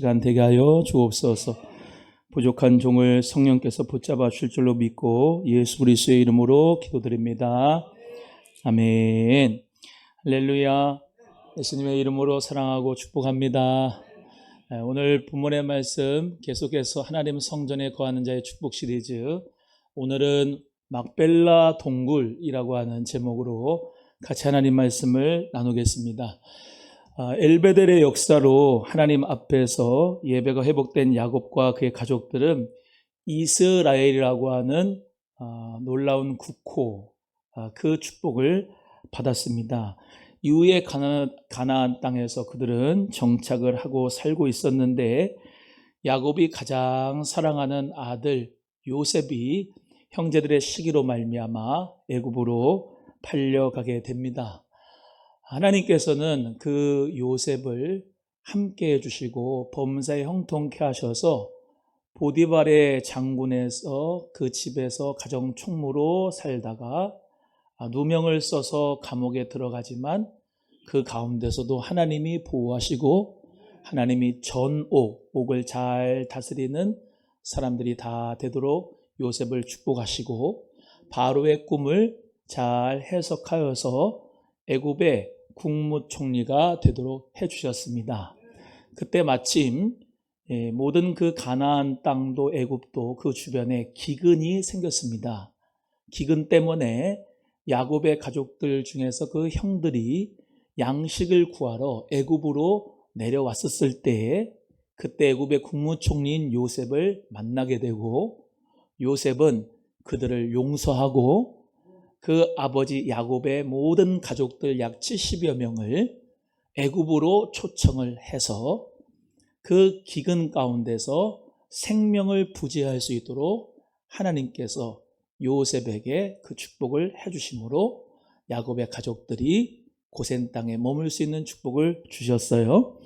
시간 되게 하여 주옵소서. 부족한 종을 성령께서 붙잡아 주실 줄로 믿고 예수 그리스도의 이름으로 기도드립니다. 아멘. 할렐루야. 예수님의 이름으로 사랑하고 축복합니다. 오늘 본문의 말씀 계속해서 하나님 성전에 거하는 자의 축복 시리즈, 오늘은 막벨라 동굴이라고 하는 제목으로 같이 하나님 말씀을 나누겠습니다. 엘베델의 역사로 하나님 앞에서 예배가 회복된 야곱과 그의 가족들은 이스라엘이라고 하는 놀라운 국호, 그 축복을 받았습니다. 이후에 가나안 땅에서 그들은 정착을 하고 살고 있었는데, 야곱이 가장 사랑하는 아들 요셉이 형제들의 시기로 말미암아 애굽으로 팔려가게 됩니다. 하나님께서는 그 요셉을 함께 해주시고 범사에 형통케 하셔서 보디발의 장군에서 그 집에서 가정 총무로 살다가 누명을 써서 감옥에 들어가지만 그 가운데서도 하나님이 보호하시고 하나님이 옥을 잘 다스리는 사람들이 다 되도록 요셉을 축복하시고 바로의 꿈을 잘 해석하여서 애굽의 국무총리가 되도록 해주셨습니다. 그때 마침 모든 그 가나안 땅도 애굽도 그 주변에 기근이 생겼습니다. 기근 때문에 야곱의 가족들 중에서 그 형들이 양식을 구하러 애굽으로 내려왔었을 때, 그때 애굽의 국무총리인 요셉을 만나게 되고, 요셉은 그들을 용서하고 그 아버지 야곱의 모든 가족들 약 70여 명을 애굽으로 초청을 해서 그 기근 가운데서 생명을 부지할 수 있도록 하나님께서 요셉에게 그 축복을 해주심으로 야곱의 가족들이 고센 땅에 머물 수 있는 축복을 주셨어요.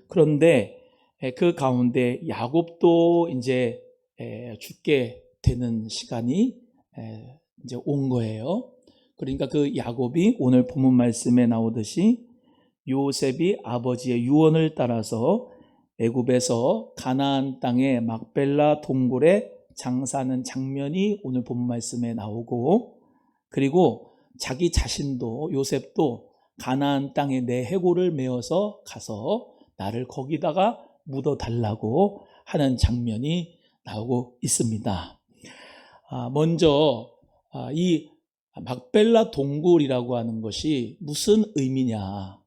그런데 그 가운데 야곱도 이제 죽게 되는 시간이 이제 온 거예요. 그러니까 그 야곱이 오늘 본문 말씀에 나오듯이 요셉이 아버지의 유언을 따라서 애굽에서 가나안 땅의 막벨라 동굴에 장사하는 장면이 오늘 본문 말씀에 나오고, 그리고 자기 자신도, 요셉도 가나안 땅에 내 해골을 메어서 가서 나를 거기다가 묻어달라고 하는 장면이 나오고 있습니다. 먼저 이 막벨라 동굴이라고 하는 것이 무슨 의미냐,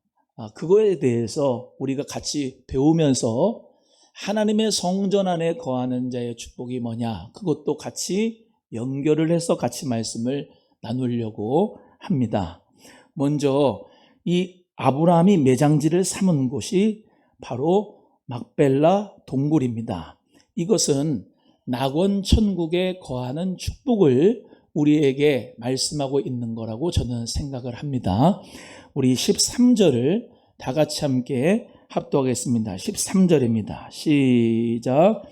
그거에 대해서 우리가 같이 배우면서 하나님의 성전 안에 거하는 자의 축복이 뭐냐, 그것도 같이 연결을 해서 같이 말씀을 나누려고 합니다. 먼저 이 아브라함이 매장지를 삼은 곳이 바로 막벨라 동굴입니다. 이것은 낙원 천국에 거하는 축복을 우리에게 말씀하고 있는 거라고 저는 생각을 합니다. 우리 13절을 다 같이 함께 합독하겠습니다. 13절입니다. 시작.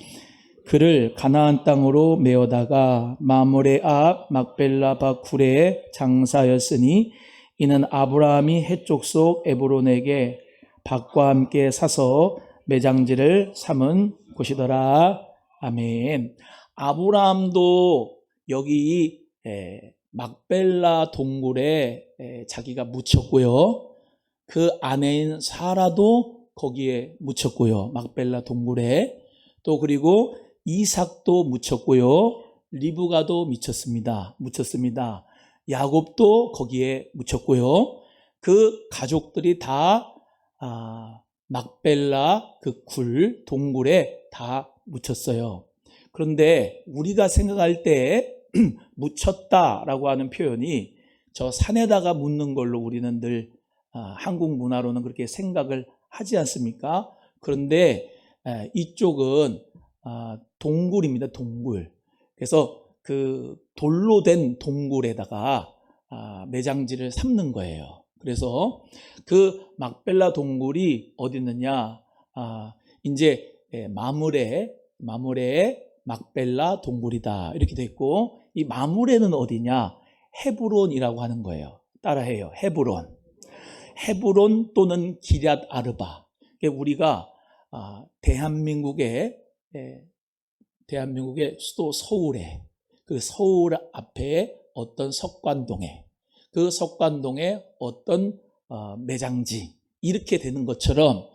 그를 가나안 땅으로 메어다가 마므레 앞 막벨라 밭 굴에 장사였으니 이는 아브라함이 해쪽 속 에브론에게 밭과 함께 사서 매장지를 삼은 곳이더라. 아멘. 아브라함도 여기 막벨라 동굴에 자기가 묻혔고요. 그 아내인 사라도 거기에 묻혔고요. 막벨라 동굴에. 또 그리고 이삭도 묻혔고요. 리브가도 묻혔습니다. 야곱도 거기에 묻혔고요. 그 가족들이 다 막벨라 그 동굴에 다 묻혔어요. 그런데 우리가 생각할 때 묻혔다라고 하는 표현이 저 산에다가 묻는 걸로 우리는 늘 한국 문화로는 그렇게 생각을 하지 않습니까? 그런데 이쪽은 동굴입니다. 동굴. 그래서 그 돌로 된 동굴에다가 매장지를 삼는 거예요. 그래서 그 막벨라 동굴이 어디 있느냐, 이제 마므레의 막벨라 동굴이다 이렇게 됐고, 이 마므레는 어디냐, 헤브론이라고 하는 거예요. 따라해요. 헤브론 또는 기럇 아르바. 우리가 대한민국의 수도 서울에, 그 서울 앞에 어떤 석관동에, 그 석관동에 어떤 매장지, 이렇게 되는 것처럼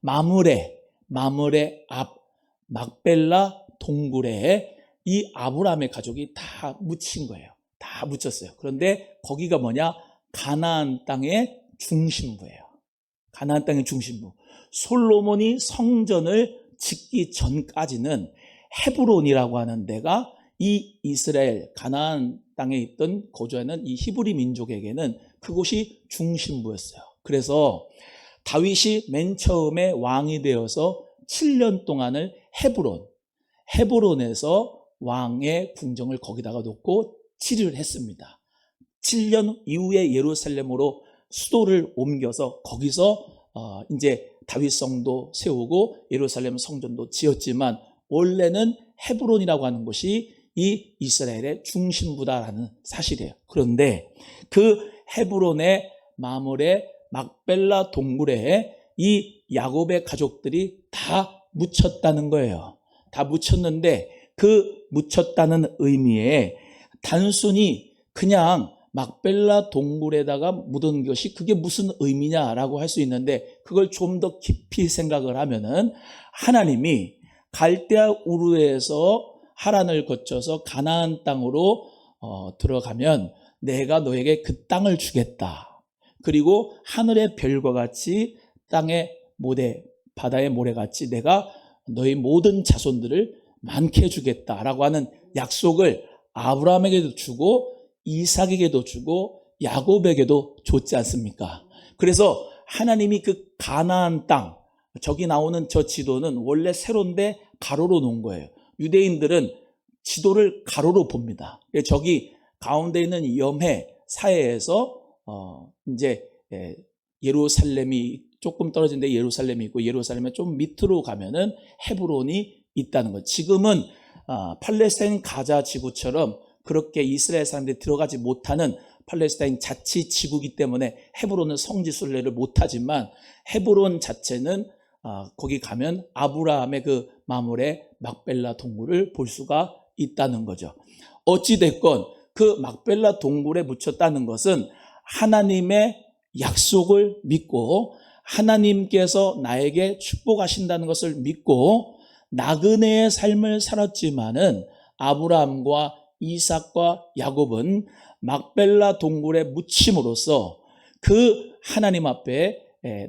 마므레 앞 막벨라 동굴에 이 아브라함의 가족이 다 묻힌 거예요. 다 묻혔어요. 그런데 거기가 뭐냐? 가나안 땅의 중심부예요. 가나안 땅의 중심부. 솔로몬이 성전을 짓기 전까지는 헤브론이라고 하는 데가 이 이스라엘 가나안 땅에 있던 거주하는 이 히브리 민족에게는 그곳이 중심부였어요. 그래서 다윗이 맨 처음에 왕이 되어서 7년 동안을 헤브론에서 왕의 궁정을 거기다가 놓고 치를 했습니다. 7년 이후에 예루살렘으로 수도를 옮겨서 거기서 이제 다윗 성도 세우고 예루살렘 성전도 지었지만 원래는 헤브론이라고 하는 곳이 이 이스라엘의 중심부다라는 사실이에요. 그런데 그 헤브론의 마므레 막벨라 동굴에 이 야곱의 가족들이 다 묻혔다는 거예요. 다 묻혔는데 그 묻혔다는 의미에 단순히 그냥 막벨라 동굴에다가 묻은 것이 그게 무슨 의미냐라고 할 수 있는데, 그걸 좀 더 깊이 생각을 하면은 하나님이 갈대아 우르에서 하란을 거쳐서 가나안 땅으로 들어가면 내가 너에게 그 땅을 주겠다. 그리고 하늘의 별과 같이 땅의 모래, 바다의 모래같이 내가 너희 모든 자손들을 많게 해주겠다라고 하는 약속을 아브라함에게도 주고 이삭에게도 주고 야곱에게도 줬지 않습니까? 그래서 하나님이 그 가나안 땅, 저기 나오는 저 지도는 원래 세로인데 가로로 놓은 거예요. 유대인들은 지도를 가로로 봅니다. 저기 가운데 있는 염해 사해에서 이제 예루살렘이 조금 떨어진 데 예루살렘이 있고, 예루살렘에 좀 밑으로 가면은 헤브론이 있다는 거예요. 지금은 팔레스타인 가자 지구처럼 그렇게 이스라엘 사람들이 들어가지 못하는 팔레스타인 자치지구이기 때문에 헤브론은 성지 순례를 못하지만, 헤브론 자체는 거기 가면 아브라함의 그 마므레 막벨라 동굴을 볼 수가 있다는 거죠. 어찌됐건 그 막벨라 동굴에 묻혔다는 것은 하나님의 약속을 믿고 하나님께서 나에게 축복하신다는 것을 믿고 나그네의 삶을 살았지만은 아브라함과 이삭과 야곱은 막벨라 동굴에 묻힘으로써 그 하나님 앞에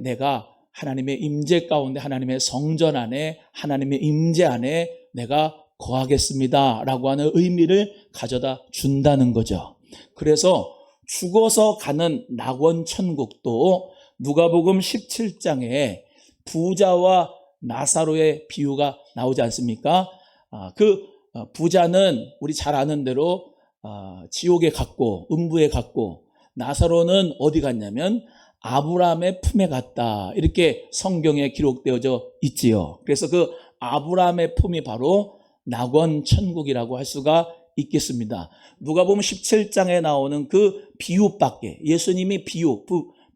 내가 하나님의 임재 가운데, 하나님의 성전 안에, 하나님의 임재 안에 내가 거하겠습니다 라고 하는 의미를 가져다 준다는 거죠. 그래서 죽어서 가는 낙원 천국도 누가복음 17장에 부자와 나사로의 비유가 나오지 않습니까? 그 부자는 우리 잘 아는 대로 지옥에 갔고 음부에 갔고, 나사로는 어디 갔냐면 아브라함의 품에 갔다, 이렇게 성경에 기록되어져 있지요. 그래서 그 아브라함의 품이 바로 낙원 천국이라고 할 수가 있겠습니다. 누가복음 17장에 나오는 그 비유밖에, 예수님이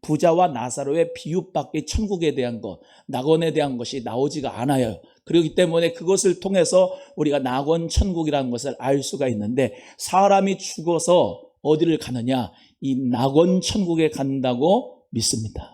부자와 나사로의 비유밖에 천국에 대한 것, 낙원에 대한 것이 나오지가 않아요. 그렇기 때문에 그것을 통해서 우리가 낙원 천국이라는 것을 알 수가 있는데, 사람이 죽어서 어디를 가느냐? 이 낙원 천국에 간다고 믿습니다.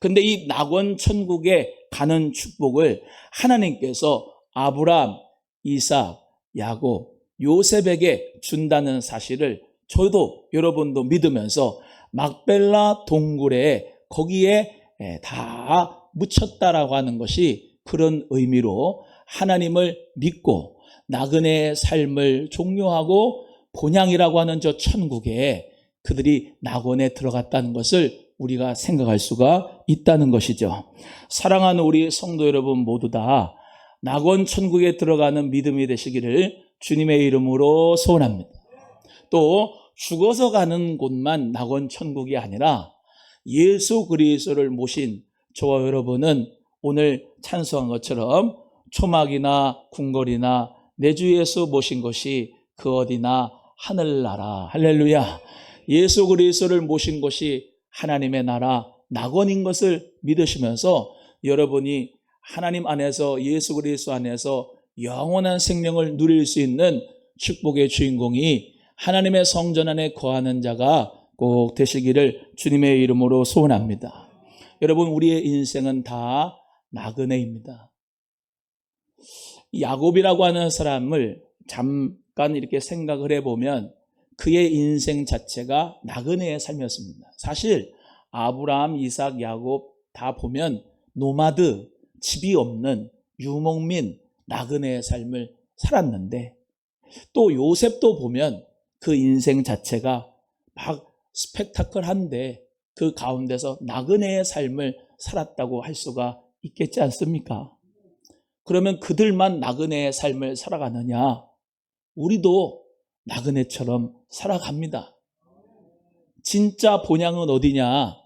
근데 이 낙원 천국에 가는 축복을 하나님께서 아브라함, 이삭, 야곱, 요셉에게 준다는 사실을 저도 여러분도 믿으면서 막벨라 동굴에 거기에 다 묻혔다라고 하는 것이 그런 의미로 하나님을 믿고 나그네의 삶을 종료하고 본향이라고 하는 저 천국에 그들이 낙원에 들어갔다는 것을 우리가 생각할 수가 있다는 것이죠. 사랑하는 우리 성도 여러분 모두 다 낙원 천국에 들어가는 믿음이 되시기를 주님의 이름으로 소원합니다. 또 죽어서 가는 곳만 낙원 천국이 아니라 예수 그리스도를 모신 저와 여러분은 오늘 찬송한 것처럼 초막이나 궁궐이나 내 주 예수 모신 것이 그 어디나 하늘나라. 할렐루야. 예수 그리스도를 모신 것이 하나님의 나라 낙원인 것을 믿으시면서 여러분이 하나님 안에서 예수 그리스도 안에서 영원한 생명을 누릴 수 있는 축복의 주인공이 하나님의 성전 안에 거하는 자가 꼭 되시기를 주님의 이름으로 소원합니다. 여러분, 우리의 인생은 다 나그네입니다. 야곱이라고 하는 사람을 잠깐 이렇게 생각을 해보면 그의 인생 자체가 나그네의 삶이었습니다. 사실 아브라함, 이삭, 야곱 다 보면 노마드, 집이 없는 유목민, 나그네의 삶을 살았는데, 또 요셉도 보면 그 인생 자체가 막 스펙타클한데 그 가운데서 나그네의 삶을 살았다고 할 수가 있겠지 않습니까? 그러면 그들만 나그네의 삶을 살아가느냐? 우리도 나그네처럼 살아갑니다. 진짜 본향은 어디냐?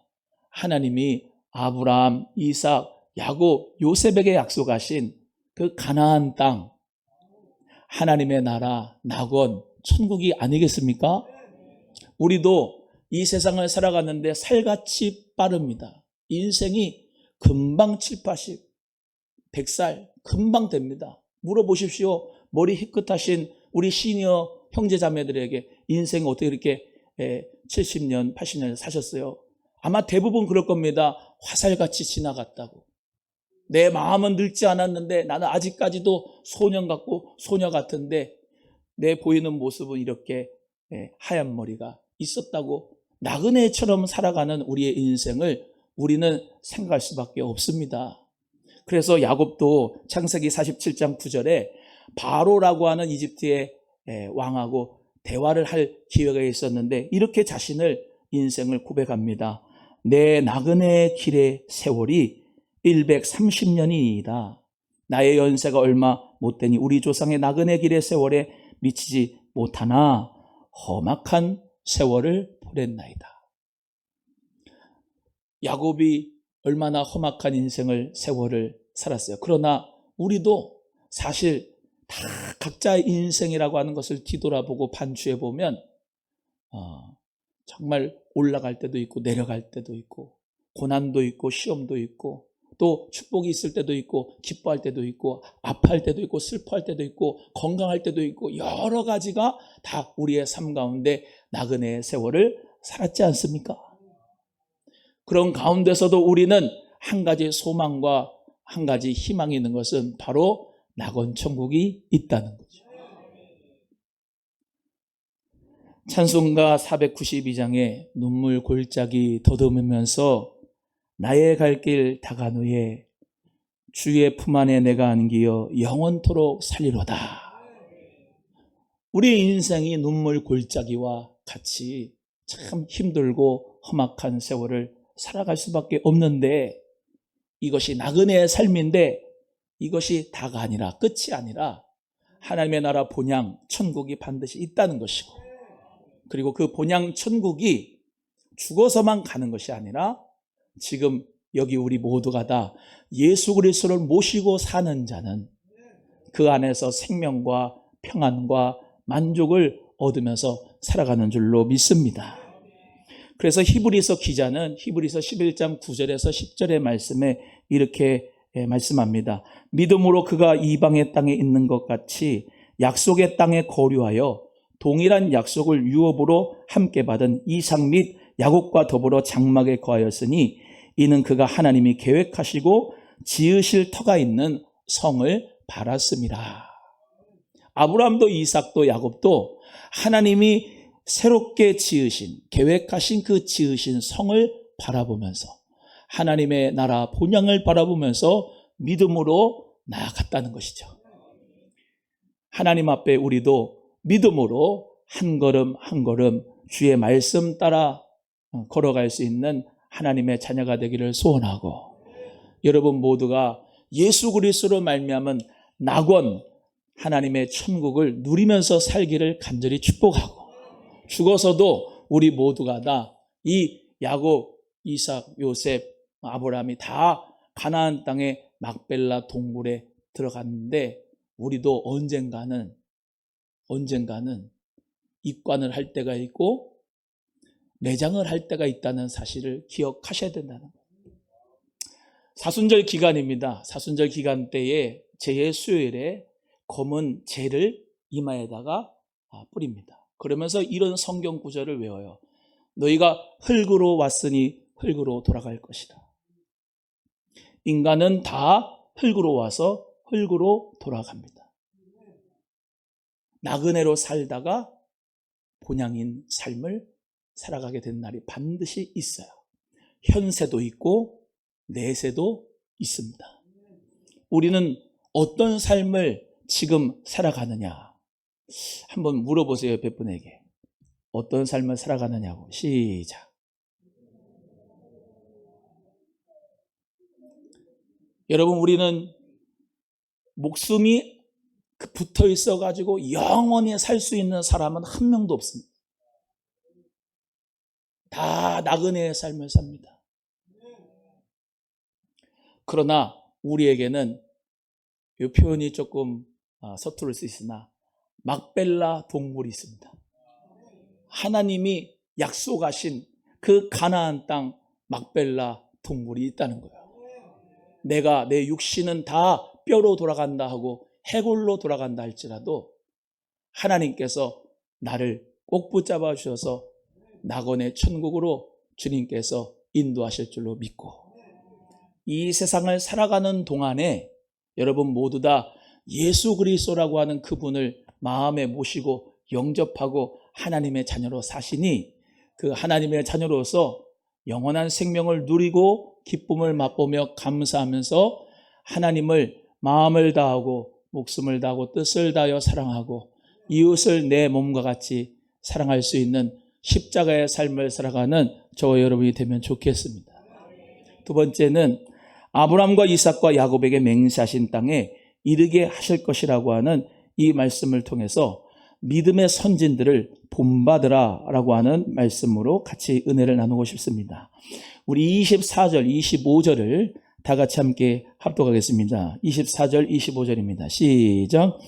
하나님이 아브라함, 이삭, 야곱, 요셉에게 약속하신 그 가나안 땅, 하나님의 나라, 낙원, 천국이 아니겠습니까? 우리도 이 세상을 살아가는데 살같이 빠릅니다. 인생이 금방 7, 80, 100살 금방 됩니다. 물어보십시오. 머리 희끗하신 우리 시니어 형제자매들에게 인생 어떻게 이렇게 70년, 80년 사셨어요? 아마 대부분 그럴 겁니다. 화살같이 지나갔다고. 내 마음은 늙지 않았는데 나는 아직까지도 소년 같고 소녀 같은데 내 보이는 모습은 이렇게 하얀 머리가 있었다고. 나그네처럼 살아가는 우리의 인생을 우리는 생각할 수밖에 없습니다. 그래서 야곱도 창세기 47장 9절에 바로라고 하는 이집트의 왕하고 대화를 할 기회가 있었는데 이렇게 자신을 인생을 고백합니다. 내 나그네의 길의 세월이 130년이니이다. 나의 연세가 얼마 못되니 우리 조상의 나그네 길의 세월에 미치지 못하나 험악한 세월을 보냈나이다. 야곱이 얼마나 험악한 인생을 세월을 살았어요. 그러나 우리도 사실 다 각자의 인생이라고 하는 것을 뒤돌아보고 반추해 보면 정말 올라갈 때도 있고 내려갈 때도 있고 고난도 있고 시험도 있고 또 축복이 있을 때도 있고 기뻐할 때도 있고 아파할 때도 있고 슬퍼할 때도 있고 건강할 때도 있고 여러 가지가 다 우리의 삶 가운데 나그네의 세월을 살았지 않습니까? 그런 가운데서도 우리는 한 가지 소망과 한 가지 희망이 있는 것은 바로 낙원 천국이 있다는 거죠. 찬송가 492장에 눈물 골짜기 더듬으면서 나의 갈 길 다간 후에 주의 품 안에 내가 안기어 영원토록 살리로다. 우리 인생이 눈물 골짜기와 같이 참 힘들고 험악한 세월을 살아갈 수밖에 없는데 이것이 나그네의 삶인데 이것이 다가 아니라 끝이 아니라 하나님의 나라 본향 천국이 반드시 있다는 것이고 그리고 그 본향 천국이 죽어서만 가는 것이 아니라 지금 여기 우리 모두가 다 예수 그리스도를 모시고 사는 자는 그 안에서 생명과 평안과 만족을 얻으면서 살아가는 줄로 믿습니다. 그래서 히브리서 기자는 히브리서 11장 9절에서 10절의 말씀에 이렇게 말씀합니다. 믿음으로 그가 이방의 땅에 있는 것 같이 약속의 땅에 거류하여 동일한 약속을 유업으로 함께 받은 이삭 및 야곱과 더불어 장막에 거하였으니 이는 그가 하나님이 계획하시고 지으실 터가 있는 성을 바랐습니다. 아브라함도 이삭도 야곱도 하나님이 새롭게 지으신 계획하신 그 지으신 성을 바라보면서 하나님의 나라 본향을 바라보면서 믿음으로 나아갔다는 것이죠. 하나님 앞에 우리도 믿음으로 한 걸음 한 걸음 주의 말씀 따라 걸어갈 수 있는 하나님의 자녀가 되기를 소원하고 여러분 모두가 예수 그리스도로 말미암은 낙원 하나님의 천국을 누리면서 살기를 간절히 축복하고 죽어서도 우리 모두가 다 이 야곱, 이삭, 요셉, 아브라함이 다 가나안 땅의 막벨라 동굴에 들어갔는데 우리도 언젠가는 입관을 할 때가 있고 매장을 할 때가 있다는 사실을 기억하셔야 된다는 거예요. 사순절 기간입니다. 사순절 기간 때에 제의 수요일에 검은 재를 이마에다가 뿌립니다. 그러면서 이런 성경 구절을 외워요. 너희가 흙으로 왔으니 흙으로 돌아갈 것이다. 인간은 다 흙으로 와서 흙으로 돌아갑니다. 나그네로 살다가 본향인 삶을 살아가게 된 날이 반드시 있어요. 현세도 있고 내세도 있습니다. 우리는 어떤 삶을 지금 살아가느냐? 한번 물어보세요, 옆에 분에게. 어떤 삶을 살아가느냐고. 시작. 여러분, 우리는 목숨이 붙어 있어가지고 영원히 살 수 있는 사람은 한 명도 없습니다. 다 나그네의 삶을 삽니다. 그러나 우리에게는 이 표현이 조금 서투를 수 있으나 막벨라 동물이 있습니다. 하나님이 약속하신 그 가나안 땅 막벨라 동물이 있다는 거예요. 내가 내 육신은 다 뼈로 돌아간다 하고 해골로 돌아간다 할지라도 하나님께서 나를 꼭 붙잡아 주셔서 낙원의 천국으로 주님께서 인도하실 줄로 믿고, 이 세상을 살아가는 동안에 여러분 모두 다 예수 그리스도라고 하는 그분을 마음에 모시고 영접하고 하나님의 자녀로 사시니, 그 하나님의 자녀로서 영원한 생명을 누리고 기쁨을 맛보며 감사하면서 하나님을 마음을 다하고 목숨을 다하고 뜻을 다하여 사랑하고 이웃을 내 몸과 같이 사랑할 수 있는 십자가의 삶을 살아가는 저와 여러분이 되면 좋겠습니다. 두 번째는 아브라함과 이삭과 야곱에게 맹세하신 땅에 이르게 하실 것이라고 하는 이 말씀을 통해서 믿음의 선진들을 본받으라 라고 하는 말씀으로 같이 은혜를 나누고 싶습니다. 우리 24절, 25절을 다 같이 함께 합독하겠습니다. 24절, 25절입니다. 시작.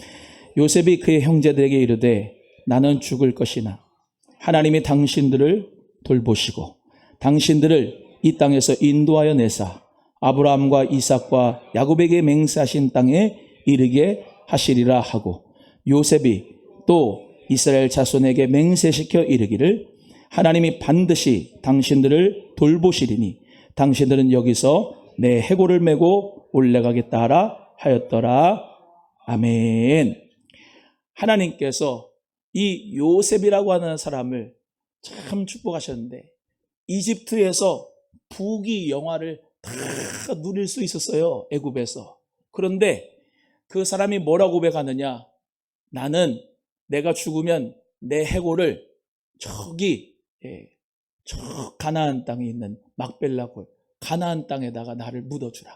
요셉이 그의 형제들에게 이르되 나는 죽을 것이나 하나님이 당신들을 돌보시고 당신들을 이 땅에서 인도하여 내사 아브라함과 이삭과 야곱에게 맹세하신 땅에 이르게 하시리라 하고, 요셉이 또 이스라엘 자손에게 맹세시켜 이르기를 하나님이 반드시 당신들을 돌보시리니 당신들은 여기서 내 해골을 메고 올라가겠다 하라 하였더라. 아멘. 하나님께서 이 요셉이라고 하는 사람을 참 축복하셨는데 이집트에서 부귀 영화를 다 누릴 수 있었어요, 애굽에서. 그런데 그 사람이 뭐라고 고백하느냐? 나는 내가 죽으면 내 해골을 저기 저 가나안 땅에 있는 막벨라골 가나안 땅에다가 나를 묻어주라.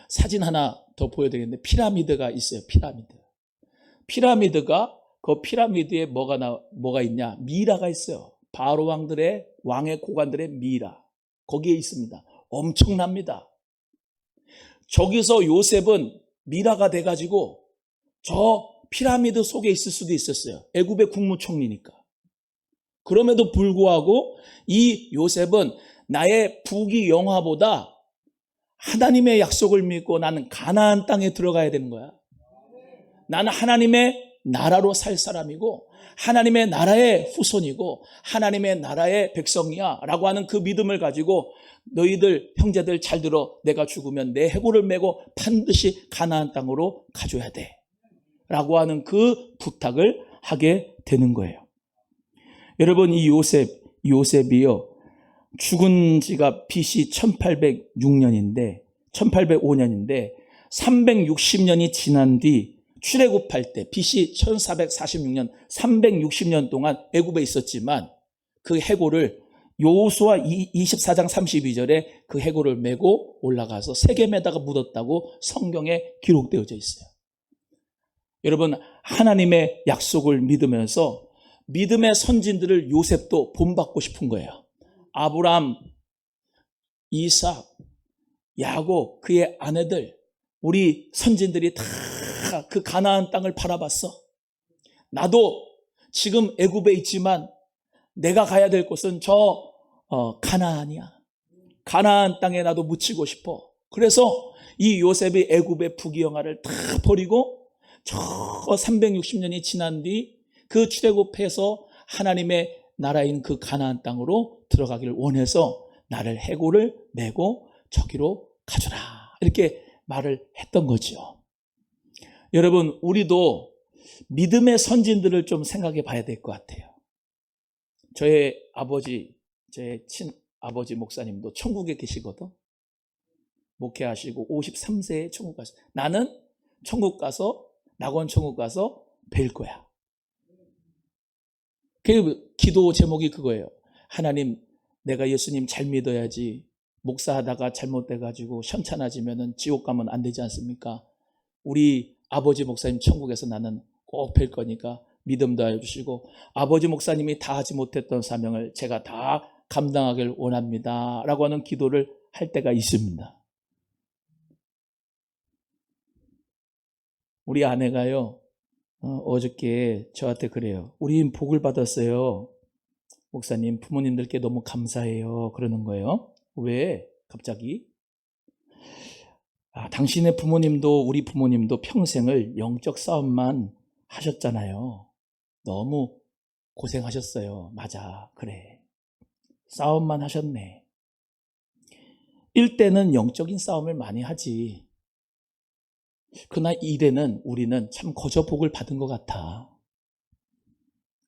사진 하나 더 보여드리겠는데 피라미드가 있어요. 피라미드가 그 피라미드에 뭐가 있냐? 미라가 있어요. 바로 왕의 고관들의 미라 거기에 있습니다. 엄청납니다. 저기서 요셉은 미라가 돼가지고 저 피라미드 속에 있을 수도 있었어요. 애굽의 국무총리니까. 그럼에도 불구하고 이 요셉은 나의 부귀 영화보다 하나님의 약속을 믿고 나는 가나안 땅에 들어가야 되는 거야. 나는 하나님의 나라로 살 사람이고 하나님의 나라의 후손이고 하나님의 나라의 백성이야 라고 하는 그 믿음을 가지고 너희들 형제들 잘 들어, 내가 죽으면 내 해골을 메고 반드시 가나안 땅으로 가줘야 돼 라고 하는 그 부탁을 하게 되는 거예요. 여러분, 이 요셉이요 죽은 지가 BC 1806년인데 1805년인데 360년이 지난 뒤 출애굽할 때 BC 1446년 360년 동안 애굽에 있었지만 그 해골을 여호수아 24장 32절에 그 해골을 메고 올라가서 세겜에다가 묻었다고 성경에 기록되어져 있어요. 여러분, 하나님의 약속을 믿으면서 믿음의 선진들을 요셉도 본받고 싶은 거예요. 아브라함, 이삭, 야곱, 그의 아내들, 우리 선진들이 다 그 가나안 땅을 바라봤어. 나도 지금 애굽에 있지만 내가 가야 될 곳은 저 가나안이야. 가나안 땅에 나도 묻히고 싶어. 그래서 이 요셉이 애굽의 부귀영화를 다 버리고 저 360년이 지난 뒤 그 출애굽해서 하나님의 나라인 그 가나안 땅으로 들어가기를 원해서 나를 해골을 메고 저기로 가주라, 이렇게 말을 했던 거죠. 여러분, 우리도 믿음의 선진들을 좀 생각해 봐야 될 것 같아요. 저의 아버지, 제 친아버지 목사님도 천국에 계시거든. 목회하시고 53세에 천국 가서, 나는 천국 가서, 낙원 천국 가서 뵐 거야. 그 기도 제목이 그거예요. 하나님, 내가 예수님 잘 믿어야지 목사하다가 잘못돼가지고 현찮아지면은 지옥 가면 안 되지 않습니까? 우리 아버지 목사님 천국에서 나는 꼭 뵐 거니까 믿음 더하여 주시고, 아버지 목사님이 다 하지 못했던 사명을 제가 다 감당하길 원합니다 라고 하는 기도를 할 때가 있습니다. 우리 아내가요, 어저께 저한테 그래요. 우리 복을 받았어요. 목사님, 부모님들께 너무 감사해요. 그러는 거예요. 왜? 갑자기? 당신의 부모님도 우리 부모님도 평생을 영적 싸움만 하셨잖아요. 너무 고생하셨어요. 맞아, 그래. 싸움만 하셨네. 일때는 영적인 싸움을 많이 하지. 그러나 이래는 우리는 참 거저 복을 받은 것 같아.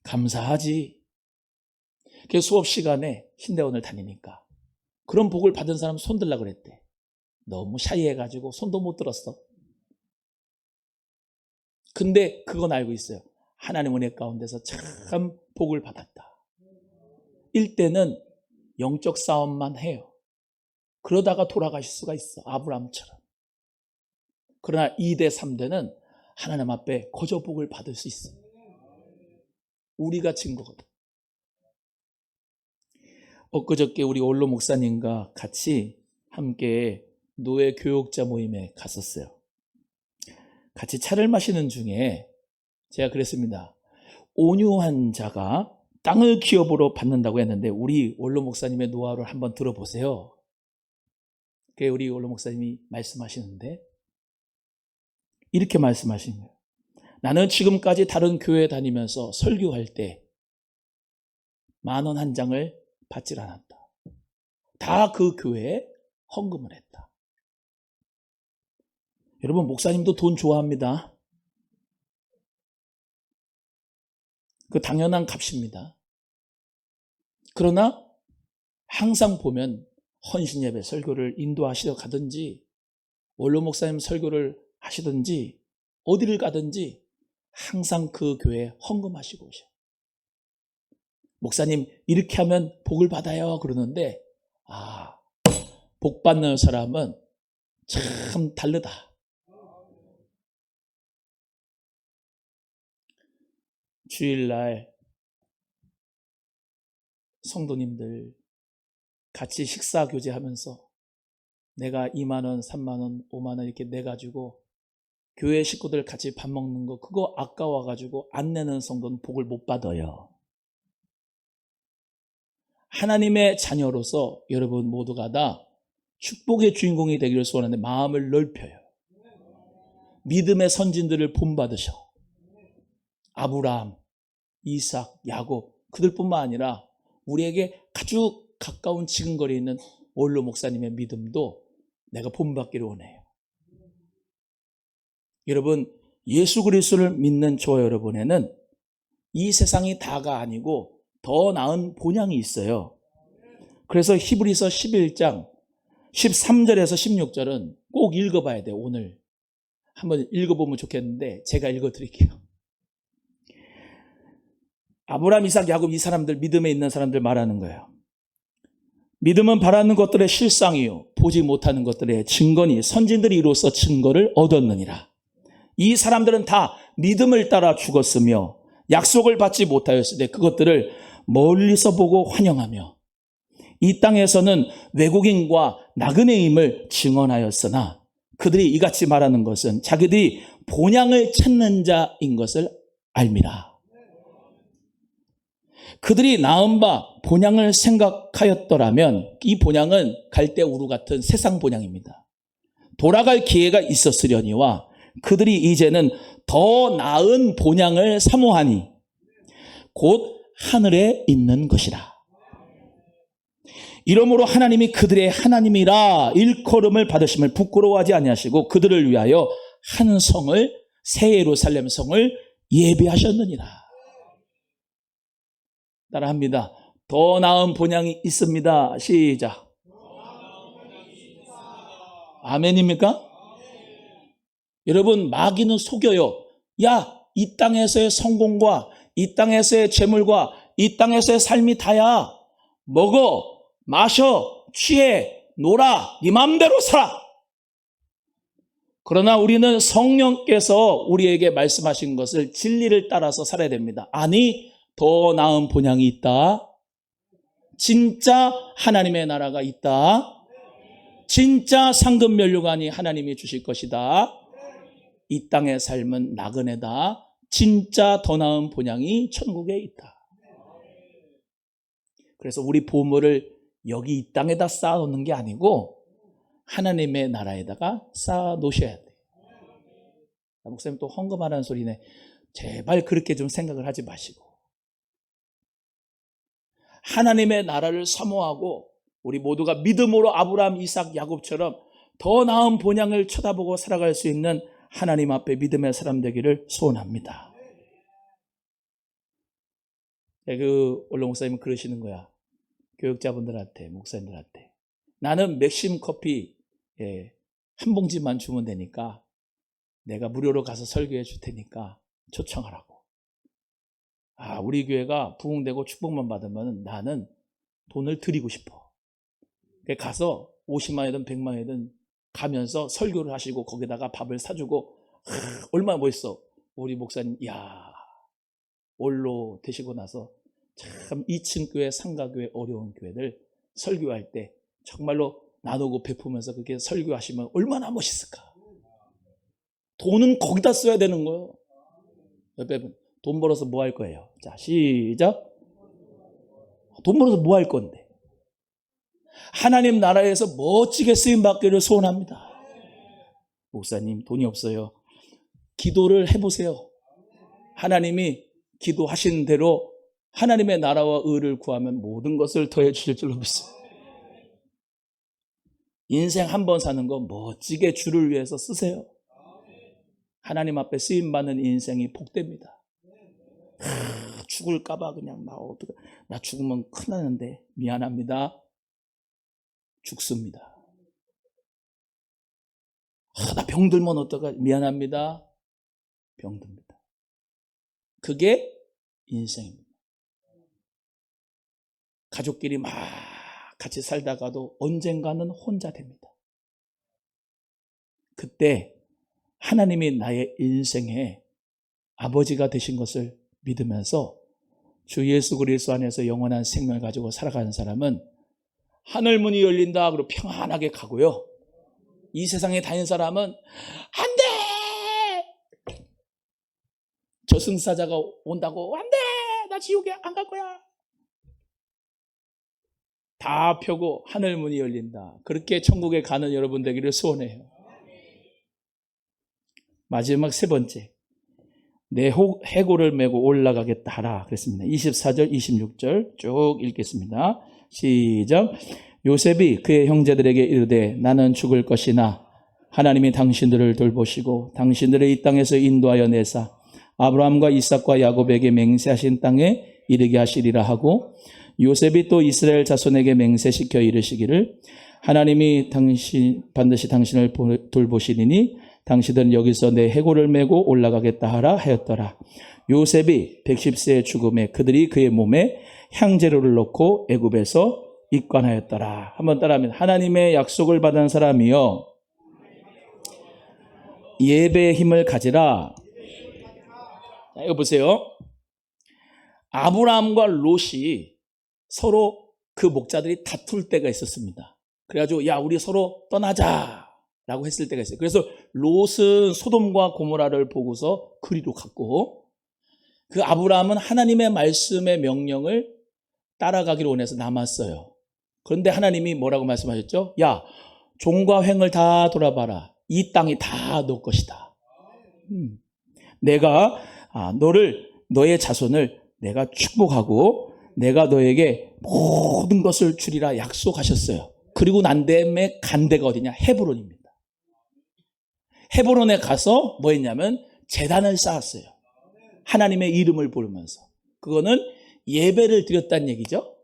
감사하지. 그 수업 시간에 신대원을 다니니까 그런 복을 받은 사람 손 들라 그랬대. 너무 샤이해가지고 손도 못 들었어. 근데 그건 알고 있어요. 하나님 은혜 가운데서 참 복을 받았다. 일때는 영적 싸움만 해요. 그러다가 돌아가실 수가 있어. 아브라함처럼. 그러나 2대, 3대는 하나님 앞에 거저 복을 받을 수 있어. 우리가 증거거든. 엊그저께 우리 원로 목사님과 같이 함께 노예 교육자 모임에 갔었어요. 같이 차를 마시는 중에 제가 그랬습니다. 온유한 자가 땅을 기업으로 받는다고 했는데 우리 원로 목사님의 노하우를 한번 들어보세요. 그게 우리 원로 목사님이 말씀하시는데 이렇게 말씀하신 거예요. 나는 지금까지 다른 교회 다니면서 설교할 때 10,000원 한 장을 받질 않았다. 다 그 교회에 헌금을 했다. 여러분, 목사님도 돈 좋아합니다. 그 당연한 값입니다. 그러나 항상 보면 헌신예배 설교를 인도하시러 가든지 원로 목사님 설교를 하시든지 어디를 가든지 항상 그 교회에 헌금하시고 오셔. 목사님 이렇게 하면 복을 받아요 그러는데 복 받는 사람은 참 다르다. 주일날 성도님들 같이 식사 교제하면서 내가 20,000원, 30,000원, 50,000원 이렇게 내가지고 교회 식구들 같이 밥 먹는 거 그거 아까워가지고 안 내는 성도는 복을 못 받아요. 하나님의 자녀로서 여러분 모두가 다 축복의 주인공이 되기를 소원하는데 마음을 넓혀요. 믿음의 선진들을 본받으셔. 아브라함, 이삭, 야곱 그들뿐만 아니라 우리에게 아주 가까운 지근거리에 있는 원로 목사님의 믿음도 내가 본받기를 원해요. 여러분, 예수 그리스도를 믿는 저와 여러분에는 이 세상이 다가 아니고 더 나은 본향이 있어요. 그래서 히브리서 11장 13절에서 16절은 꼭 읽어봐야 돼요. 오늘 한번 읽어보면 좋겠는데 제가 읽어드릴게요. 아브라함, 이삭, 야곱 이 사람들 믿음에 있는 사람들 말하는 거예요. 믿음은 바라는 것들의 실상이요 보지 못하는 것들의 증거니 선진들이 이로써 증거를 얻었느니라. 이 사람들은 다 믿음을 따라 죽었으며 약속을 받지 못하였을 때 그것들을 멀리서 보고 환영하며 이 땅에서는 외국인과 나그네임을 증언하였으나 그들이 이같이 말하는 것은 자기들이 본향을 찾는 자인 것을 알미라. 그들이 낳은 바 본향을 생각하였더라면 이 본향은 갈대우루 같은 세상 본향입니다. 돌아갈 기회가 있었으려니와 그들이 이제는 더 나은 본향을 사모하니 곧 하늘에 있는 것이라. 이러므로 하나님이 그들의 하나님이라 일컬음을 받으심을 부끄러워하지 아니하시고 그들을 위하여 한 성을, 새 예루살렘 성을 예비하셨느니라. 따라합니다. 더 나은 본향이 있습니다. 시작. 아멘입니까? 여러분, 마귀는 속여요. 야, 이 땅에서의 성공과 이 땅에서의 재물과 이 땅에서의 삶이 다야. 먹어, 마셔, 취해, 놀아, 네 맘대로 살아. 그러나 우리는 성령께서 우리에게 말씀하신 것을 진리를 따라서 살아야 됩니다. 아니, 더 나은 본향이 있다. 진짜 하나님의 나라가 있다. 진짜 상급 면류관이 하나님이 주실 것이다. 이 땅의 삶은 나그네다. 진짜 더 나은 본향이 천국에 있다. 그래서 우리 보물을 여기 이 땅에다 쌓아놓는 게 아니고 하나님의 나라에다가 쌓아놓으셔야 돼요. 목사님 또 헌금하라는 소리네. 제발 그렇게 좀 생각을 하지 마시고 하나님의 나라를 사모하고 우리 모두가 믿음으로 아브라함, 이삭, 야곱처럼 더 나은 본향을 쳐다보고 살아갈 수 있는 하나님 앞에 믿음의 사람 되기를 소원합니다. 원로 목사님은 그러시는 거야. 교육자분들한테, 목사님들한테. 나는 맥심 커피 한 봉지만 주면 되니까 내가 무료로 가서 설교해 줄 테니까 초청하라고. 우리 교회가 부흥되고 축복만 받으면 나는 돈을 드리고 싶어. 가서 50만이든 100만이든 가면서 설교를 하시고 거기다가 밥을 사주고 얼마나 멋있어. 우리 목사님 원로 되시고 나서 참 2층 교회, 상가교회 어려운 교회들 설교할 때 정말로 나누고 베푸면서 그렇게 설교하시면 얼마나 멋있을까. 돈은 거기다 써야 되는 거예요. 여러분 돈 벌어서 뭐 할 거예요? 자, 시작. 돈 벌어서 뭐 할 건데? 하나님 나라에서 멋지게 쓰임받기를 소원합니다. 목사님 돈이 없어요. 기도를 해보세요. 하나님이 기도하신 대로 하나님의 나라와 의를 구하면 모든 것을 더해 주실 줄로 믿습니다. 인생 한 번 사는 거 멋지게 주를 위해서 쓰세요. 하나님 앞에 쓰임받는 인생이 복됩니다. 죽을까봐 그냥 나 죽으면 큰일 나는데 미안합니다. 죽습니다. 나 병들면 어떡하? 미안합니다. 병듭니다. 그게 인생입니다. 가족끼리 막 같이 살다가도 언젠가는 혼자 됩니다. 그때 하나님이 나의 인생의 아버지가 되신 것을 믿으면서 주 예수 그리스도 안에서 영원한 생명을 가지고 살아가는 사람은 하늘문이 열린다 그러고 평안하게 가고요. 이 세상에 다닌 사람은 안 돼! 저승사자가 온다고 안 돼! 나 지옥에 안 갈 거야. 다 펴고 하늘문이 열린다. 그렇게 천국에 가는 여러분 되기를 소원해요. 마지막 세 번째. 내 해골을 메고 올라가겠다 하라 그랬습니다. 24절 26절 쭉 읽겠습니다. 시작. 요셉이 그의 형제들에게 이르되 나는 죽을 것이나 하나님이 당신들을 돌보시고 당신들을 이 땅에서 인도하여 내사 아브라함과 이삭과 야곱에게 맹세하신 땅에 이르게 하시리라 하고 요셉이 또 이스라엘 자손에게 맹세시켜 이르시기를 하나님이 반드시 당신을 돌보시리니 당신들은 여기서 내 해골을 메고 올라가겠다 하라 하였더라. 요셉이 110세의 죽음에 그들이 그의 몸에 향재료를 넣고 애굽에서 입관하였더라. 한번 따라하면 하나님의 약속을 받은 사람이여 예배의 힘을 가지라. 자, 이거 보세요. 아브라함과 롯이 서로 그 목자들이 다툴 때가 있었습니다. 그래가지고 야 우리 서로 떠나자 라고 했을 때가 있어요. 그래서 롯은 소돔과 고모라를 보고서 그리로 갔고 그 아브라함은 하나님의 말씀의 명령을 따라가기를 원해서 남았어요. 그런데 하나님이 뭐라고 말씀하셨죠? 야, 종과 횡을 다 돌아봐라. 이 땅이 다 너 것이다. 내가 너의 자손을 내가 축복하고 내가 너에게 모든 것을 주리라 약속하셨어요. 그리고 난 다음에 간 데가 어디냐? 헤브론입니다. 헤브론에 가서 뭐 했냐면 제단을 쌓았어요. 하나님의 이름을 부르면서. 그거는 예배를 드렸다는 얘기죠.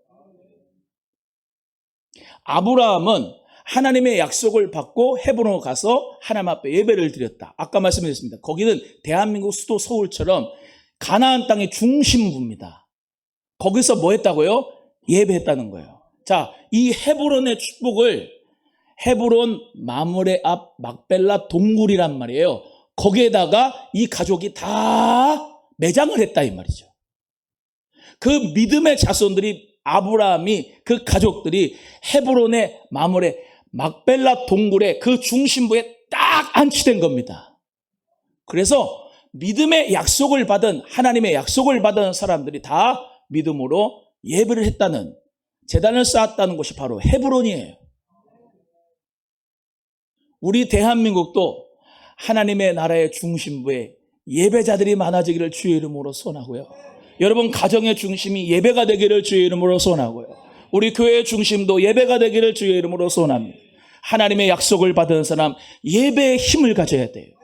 아브라함은 하나님의 약속을 받고 헤브론에 가서 하나님 앞에 예배를 드렸다. 아까 말씀드렸습니다. 거기는 대한민국 수도 서울처럼 가나안 땅의 중심부입니다. 거기서 뭐 했다고요? 예배했다는 거예요. 자, 이 헤브론의 축복을 헤브론 마므레 앞 막벨라 동굴이란 말이에요. 거기에다가 이 가족이 다 매장을 했다 이 말이죠. 그 믿음의 자손들이 아브라함이 그 가족들이 헤브론의 마므레 막벨라 동굴의 그 중심부에 딱 안치된 겁니다. 그래서 믿음의 약속을 받은 하나님의 약속을 받은 사람들이 다 믿음으로 예배를 했다는 제단을 쌓았다는 곳이 바로 헤브론이에요. 우리 대한민국도 하나님의 나라의 중심부에 예배자들이 많아지기를 주의 이름으로 소원하고요. 여러분 가정의 중심이 예배가 되기를 주의 이름으로 소원하고요. 우리 교회의 중심도 예배가 되기를 주의 이름으로 소원합니다. 하나님의 약속을 받은 사람 예배의 힘을 가져야 돼요.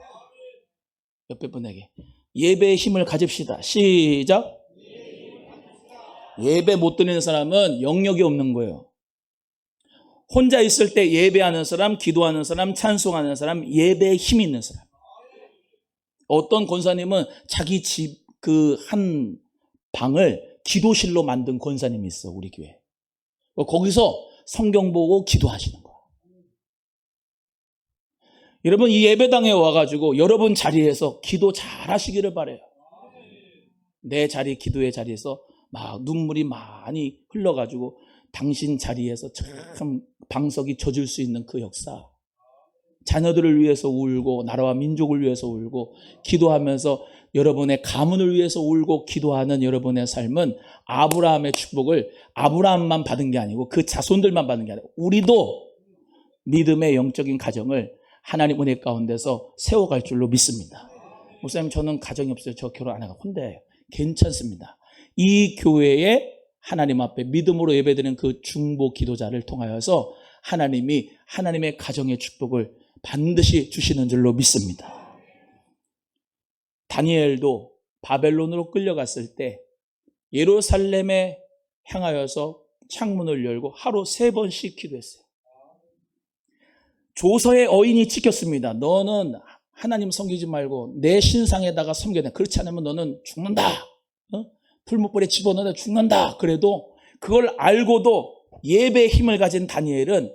옆에 분에게 예배의 힘을 가집시다. 시작. 예배 못 드리는 사람은 영역이 없는 거예요. 혼자 있을 때 예배하는 사람, 기도하는 사람, 찬송하는 사람, 예배에 힘이 있는 사람. 어떤 권사님은 자기 집 그 한 방을 기도실로 만든 권사님이 있어, 우리 교회. 거기서 성경 보고 기도하시는 거야. 여러분 이 예배당에 와가지고 여러분 자리에서 기도 잘 하시기를 바라요. 내 자리, 기도의 자리에서 막 눈물이 많이 흘러가지고 당신 자리에서 참 방석이 젖을 수 있는 그 역사. 자녀들을 위해서 울고 나라와 민족을 위해서 울고 기도하면서 여러분의 가문을 위해서 울고 기도하는 여러분의 삶은 아브라함의 축복을 아브라함만 받은 게 아니고 그 자손들만 받은 게 아니고 우리도 믿음의 영적인 가정을 하나님 은혜 가운데서 세워갈 줄로 믿습니다. 목사님 저는 가정이 없어요. 저 결혼 안 하고 혼자예요. 괜찮습니다. 이 교회에 하나님 앞에 믿음으로 예배드리는 그 중보 기도자를 통하여서 하나님이 하나님의 가정의 축복을 반드시 주시는 줄로 믿습니다. 다니엘도 바벨론으로 끌려갔을 때 예루살렘에 향하여서 창문을 열고 하루 3번씩 기도했어요. 조서의 어인이 지켰습니다. 너는 하나님 섬기지 말고 내 신상에다가 섬겨야 돼. 그렇지 않으면 너는 죽는다. 풀무불에 집어넣어도 죽는다. 그래도 그걸 알고도 예배의 힘을 가진 다니엘은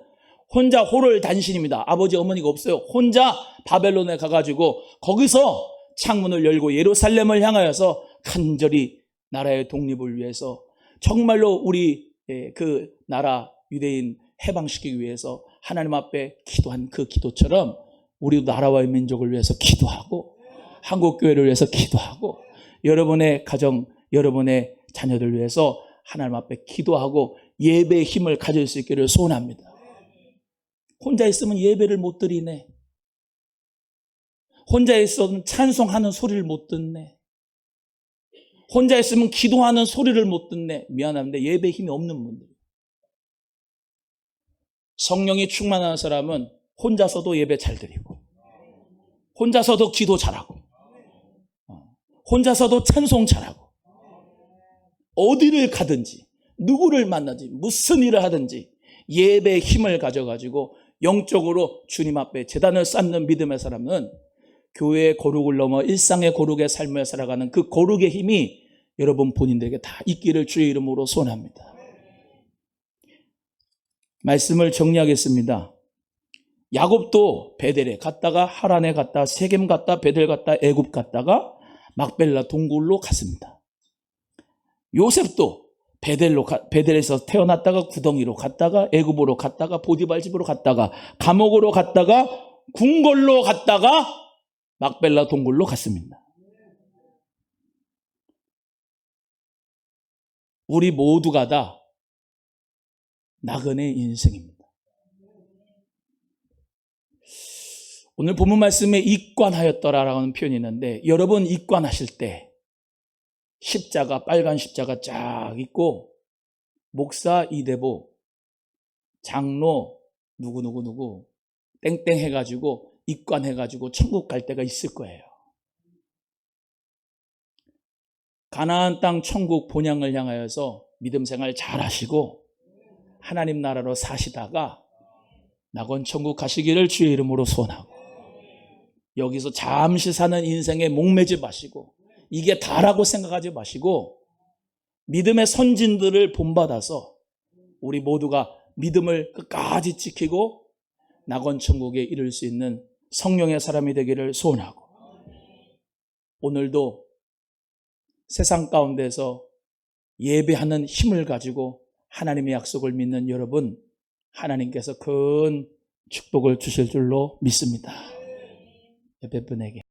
혼자 호를 단신입니다. 아버지 어머니가 없어요. 혼자 바벨론에 가가지고 거기서 창문을 열고 예루살렘을 향하여서 간절히 나라의 독립을 위해서 정말로 우리 그 나라 유대인 해방시키기 위해서 하나님 앞에 기도한 그 기도처럼 우리도 나라와 민족을 위해서 기도하고 한국교회를 위해서 기도하고 여러분의 가정, 여러분의 자녀들 위해서 하나님 앞에 기도하고 예배의 힘을 가질 수 있기를 소원합니다. 혼자 있으면 예배를 못 드리네. 혼자 있으면 찬송하는 소리를 못 듣네. 혼자 있으면 기도하는 소리를 못 듣네. 미안한데 예배에 힘이 없는 분들. 성령이 충만한 사람은 혼자서도 예배 잘 드리고 혼자서도 기도 잘하고 혼자서도 찬송 잘하고 어디를 가든지 누구를 만나든지 무슨 일을 하든지 예배의 힘을 가져가지고 영적으로 주님 앞에 제단을 쌓는 믿음의 사람은 교회의 거룩을 넘어 일상의 거룩의 삶을 살아가는 그 거룩의 힘이 여러분 본인들에게 다 있기를 주의 이름으로 소원합니다. 말씀을 정리하겠습니다. 야곱도 베델에 갔다가 하란에 갔다 세겜 갔다 베델 갔다 애굽 갔다가 막벨라 동굴로 갔습니다. 요셉도 베델에서 태어났다가 구덩이로 갔다가 애굽으로 갔다가 보디발 집으로 갔다가 감옥으로 갔다가 궁궐로 갔다가 막벨라 동굴로 갔습니다. 우리 모두가 다 나그네 인생입니다. 오늘 본문 말씀에 입관하였더라라는 표현이 있는데, 여러분 입관하실 때 십자가, 빨간 십자가 쫙 있고 목사 이대보, 장로 누구 땡땡 해가지고 입관해가지고 천국 갈 때가 있을 거예요. 가나안 땅 천국 본향을 향하여서 믿음 생활 잘 하시고 하나님 나라로 사시다가 낙원 천국 가시기를 주의 이름으로 소원하고, 여기서 잠시 사는 인생에 목매지 마시고 이게 다라고 생각하지 마시고 믿음의 선진들을 본받아서 우리 모두가 믿음을 끝까지 지키고 낙원 천국에 이를 수 있는 성령의 사람이 되기를 소원하고, 오늘도 세상 가운데서 예배하는 힘을 가지고 하나님의 약속을 믿는 여러분, 하나님께서 큰 축복을 주실 줄로 믿습니다. 옆에 분에게